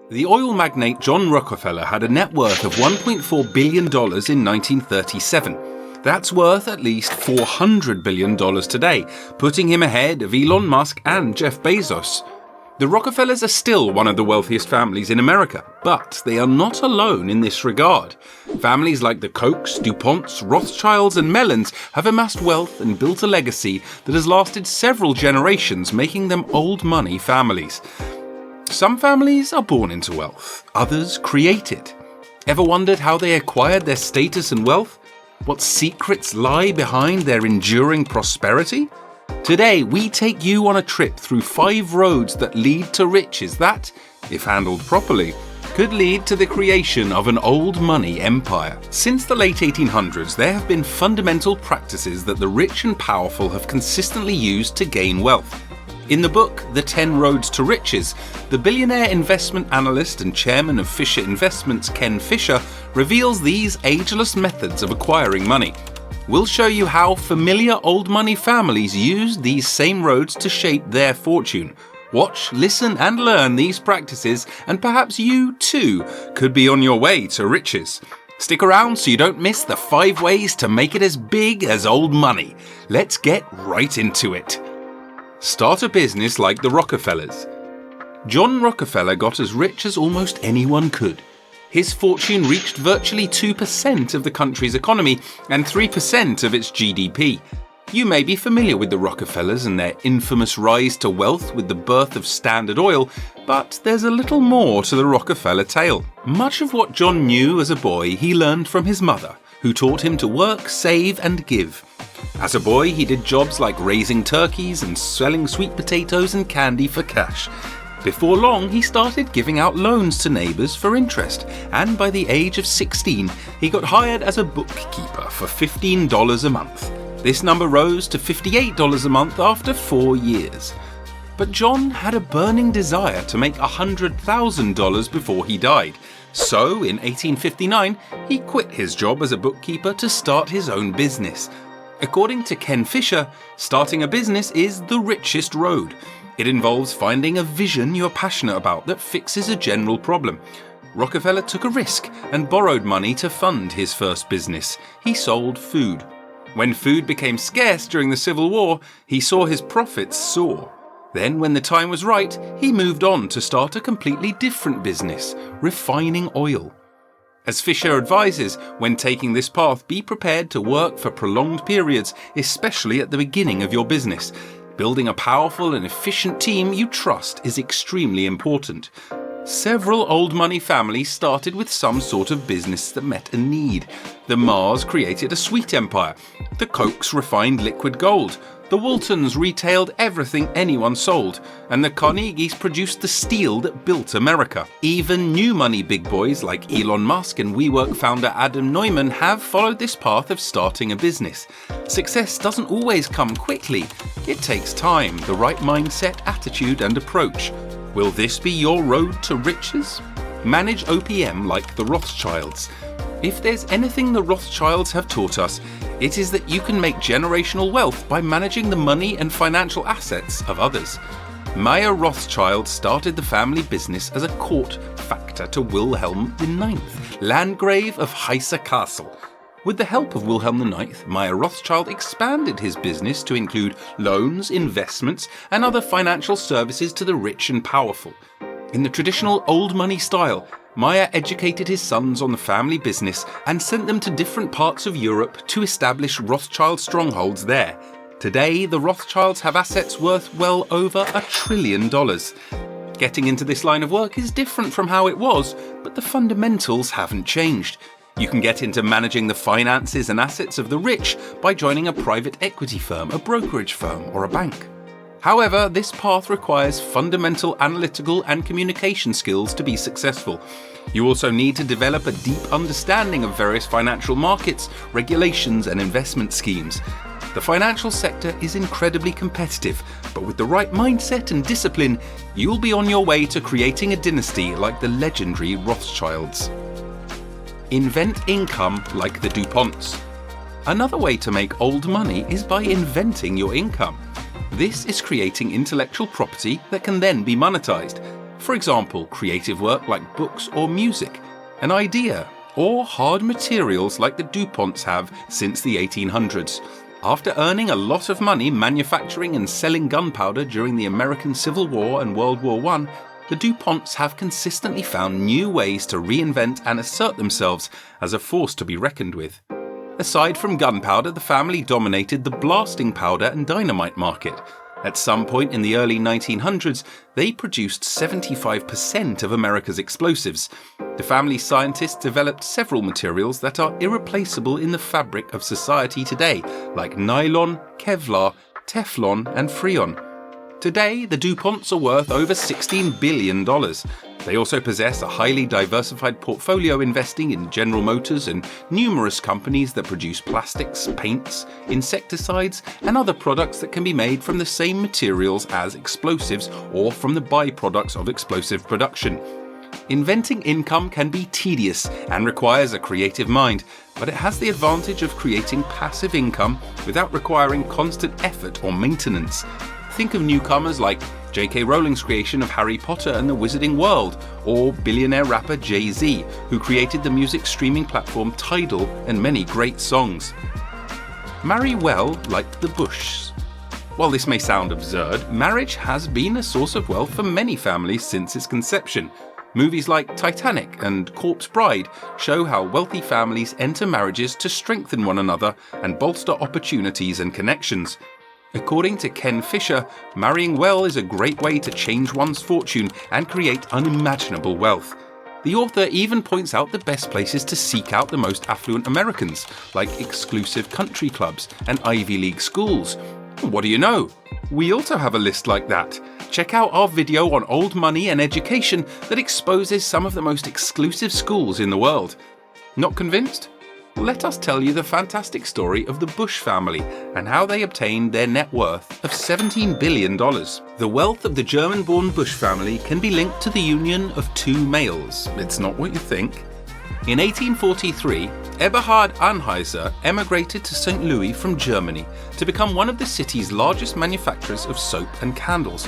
The oil magnate John Rockefeller had a net worth of $1.4 billion in 1937. That's worth at least $400 billion today, putting him ahead of Elon Musk and Jeff Bezos. The Rockefellers are still one of the wealthiest families in America, but they are not alone in this regard. Families like the Kochs, Duponts, Rothschilds and Mellons have amassed wealth and built a legacy that has lasted several generations, making them old money families. Some families are born into wealth, others create it. Ever wondered how they acquired their status and wealth? What secrets lie behind their enduring prosperity? Today, we take you on a trip through 5 roads that lead to riches that, if handled properly, could lead to the creation of an old money empire. Since the late 1800s, there have been fundamental practices that the rich and powerful have consistently used to gain wealth. In the book, The 10 Roads to Riches, the billionaire investment analyst and chairman of Fisher Investments, Ken Fisher, reveals these ageless methods of acquiring money. We'll show you how familiar old money families use these same roads to shape their fortune. Watch, listen, and learn these practices, and perhaps you, too, could be on your way to riches. Stick around so you don't miss the 5 ways to make it as big as old money. Let's get right into it. Start a business like the Rockefellers. John Rockefeller got as rich as almost anyone could. His fortune reached virtually 2% of the country's economy and 3% of its GDP. You may be familiar with the Rockefellers and their infamous rise to wealth with the birth of Standard Oil, but there's a little more to the Rockefeller tale. Much of what John knew as a boy he learned from his mother, who taught him to work, save and give. As a boy, he did jobs like raising turkeys and selling sweet potatoes and candy for cash. Before long, he started giving out loans to neighbours for interest, and by the age of 16, he got hired as a bookkeeper for $15 a month. This number rose to $58 a month after 4 years. But John had a burning desire to make $100,000 before he died. So, in 1859, he quit his job as a bookkeeper to start his own business. According to Ken Fisher, starting a business is the richest road. It involves finding a vision you're passionate about that fixes a general problem. Rockefeller took a risk and borrowed money to fund his first business. He sold food. When food became scarce during the Civil War, he saw his profits soar. Then, when the time was right, he moved on to start a completely different business, refining oil. As Fisher advises, when taking this path, be prepared to work for prolonged periods, especially at the beginning of your business. Building a powerful and efficient team you trust is extremely important. Several old money families started with some sort of business that met a need. The Mars created a sweet empire. The Kochs refined liquid gold. The Waltons retailed everything anyone sold, and the Carnegies produced the steel that built America. Even new money big boys like Elon Musk and WeWork founder Adam Neumann have followed this path of starting a business. Success doesn't always come quickly. It takes time, the right mindset, attitude, and approach. Will this be your road to riches? Manage OPM like the Rothschilds. If there's anything the Rothschilds have taught us, it is that you can make generational wealth by managing the money and financial assets of others. Meyer Rothschild started the family business as a court factor to Wilhelm IX, Landgrave of Hesse Castle. With the help of Wilhelm IX, Meyer Rothschild expanded his business to include loans, investments, and other financial services to the rich and powerful. In the traditional old money style, Meyer educated his sons on the family business and sent them to different parts of Europe to establish Rothschild strongholds there. Today, the Rothschilds have assets worth well over $1 trillion. Getting into this line of work is different from how it was, but the fundamentals haven't changed. You can get into managing the finances and assets of the rich by joining a private equity firm, a brokerage firm, or a bank. However, this path requires fundamental analytical and communication skills to be successful. You also need to develop a deep understanding of various financial markets, regulations, and investment schemes. The financial sector is incredibly competitive, but with the right mindset and discipline, you'll be on your way to creating a dynasty like the legendary Rothschilds. Invent income like the Duponts. Another way to make old money is by inventing your income. This is creating intellectual property that can then be monetized. For example, creative work like books or music, an idea, or hard materials like the Duponts have since the 1800s. After earning a lot of money manufacturing and selling gunpowder during the American Civil War and World War I, the Duponts have consistently found new ways to reinvent and assert themselves as a force to be reckoned with. Aside from gunpowder, the family dominated the blasting powder and dynamite market. At some point in the early 1900s, they produced 75% of America's explosives. The family scientists developed several materials that are irreplaceable in the fabric of society today, like nylon, Kevlar, Teflon, and Freon. Today, the Duponts are worth over $16 billion. They also possess a highly diversified portfolio investing in General Motors and numerous companies that produce plastics, paints, insecticides, and other products that can be made from the same materials as explosives or from the byproducts of explosive production. Inventing income can be tedious and requires a creative mind, but it has the advantage of creating passive income without requiring constant effort or maintenance. Think of newcomers like J.K. Rowling's creation of Harry Potter and the Wizarding World, or billionaire rapper Jay-Z, who created the music streaming platform Tidal and many great songs. Marry well like the Buschs. While this may sound absurd, marriage has been a source of wealth for many families since its conception. Movies like Titanic and Corpse Bride show how wealthy families enter marriages to strengthen one another and bolster opportunities and connections. According to Ken Fisher, marrying well is a great way to change one's fortune and create unimaginable wealth. The author even points out the best places to seek out the most affluent Americans, like exclusive country clubs and Ivy League schools. What do you know? We also have a list like that. Check out our video on old money and education that exposes some of the most exclusive schools in the world. Not convinced? Let us tell you the fantastic story of the Busch family and how they obtained their net worth of $17 billion. The wealth of the German-born Busch family can be linked to the union of two males. It's not what you think. In 1843, Eberhard Anheuser emigrated to St. Louis from Germany to become one of the city's largest manufacturers of soap and candles.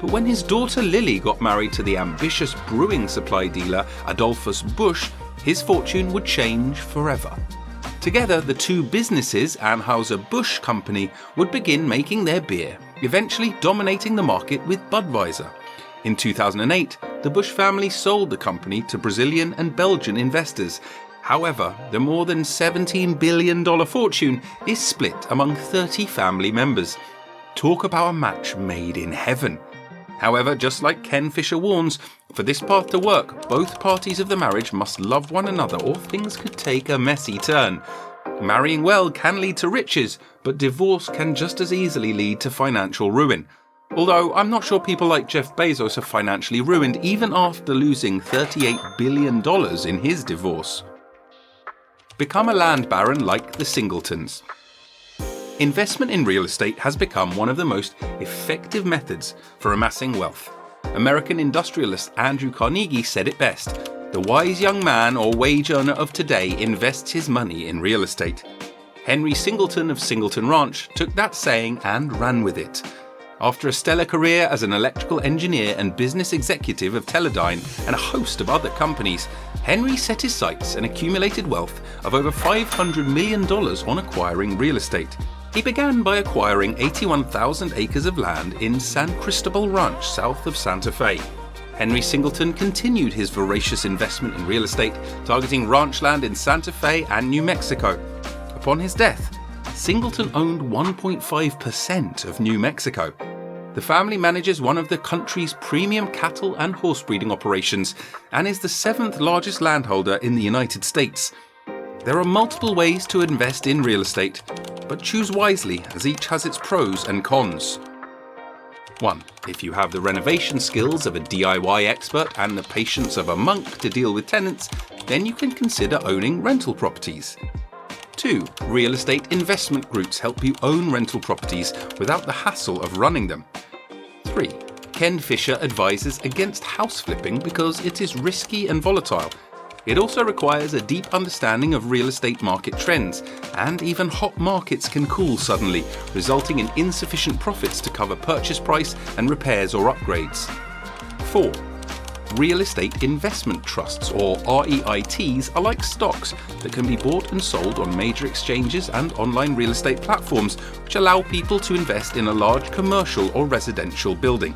But when his daughter Lily got married to the ambitious brewing supply dealer Adolphus Busch, his fortune would change forever. Together, the two businesses, Anheuser-Busch Company, would begin making their beer, eventually dominating the market with Budweiser. In 2008, the Busch family sold the company to Brazilian and Belgian investors. However, the more than $17 billion fortune is split among 30 family members. Talk about a match made in heaven. However, just like Ken Fisher warns, for this path to work, both parties of the marriage must love one another or things could take a messy turn. Marrying well can lead to riches, but divorce can just as easily lead to financial ruin. Although I'm not sure people like Jeff Bezos are financially ruined even after losing $38 billion in his divorce. Become a land baron like the Singletons. Investment in real estate has become one of the most effective methods for amassing wealth. American industrialist Andrew Carnegie said it best: "The wise young man or wage earner of today invests his money in real estate." Henry Singleton of Singleton Ranch took that saying and ran with it. After a stellar career as an electrical engineer and business executive of Teledyne and a host of other companies, Henry set his sights and accumulated wealth of over $500 million on acquiring real estate. He began by acquiring 81,000 acres of land in San Cristobal Ranch south of Santa Fe. Henry Singleton continued his voracious investment in real estate, targeting ranch land in Santa Fe and New Mexico. Upon his death, Singleton owned 1.5% of New Mexico. The family manages one of the country's premium cattle and horse breeding operations and is the 7th largest landholder in the United States. There are multiple ways to invest in real estate, but choose wisely as each has its pros and cons. 1. If you have the renovation skills of a DIY expert and the patience of a monk to deal with tenants, then you can consider owning rental properties. 2. Real estate investment groups help you own rental properties without the hassle of running them. 3. Ken Fisher advises against house flipping because it is risky and volatile. It also requires a deep understanding of real estate market trends, and even hot markets can cool suddenly, resulting in insufficient profits to cover purchase price and repairs or upgrades. 4. Real estate investment trusts, or REITs, are like stocks that can be bought and sold on major exchanges and online real estate platforms, which allow people to invest in a large commercial or residential building.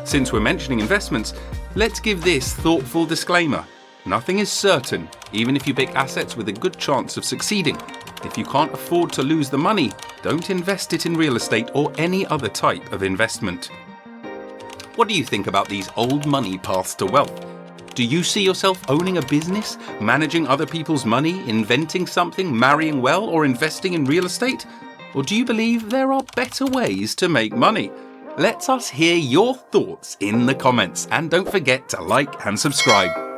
Since we're mentioning investments, let's give this thoughtful disclaimer. Nothing is certain, even if you pick assets with a good chance of succeeding. If you can't afford to lose the money, don't invest it in real estate or any other type of investment. What do you think about these old money paths to wealth? Do you see yourself owning a business, managing other people's money, inventing something, marrying well, or investing in real estate? Or do you believe there are better ways to make money? Let us hear your thoughts in the comments, and don't forget to like and subscribe.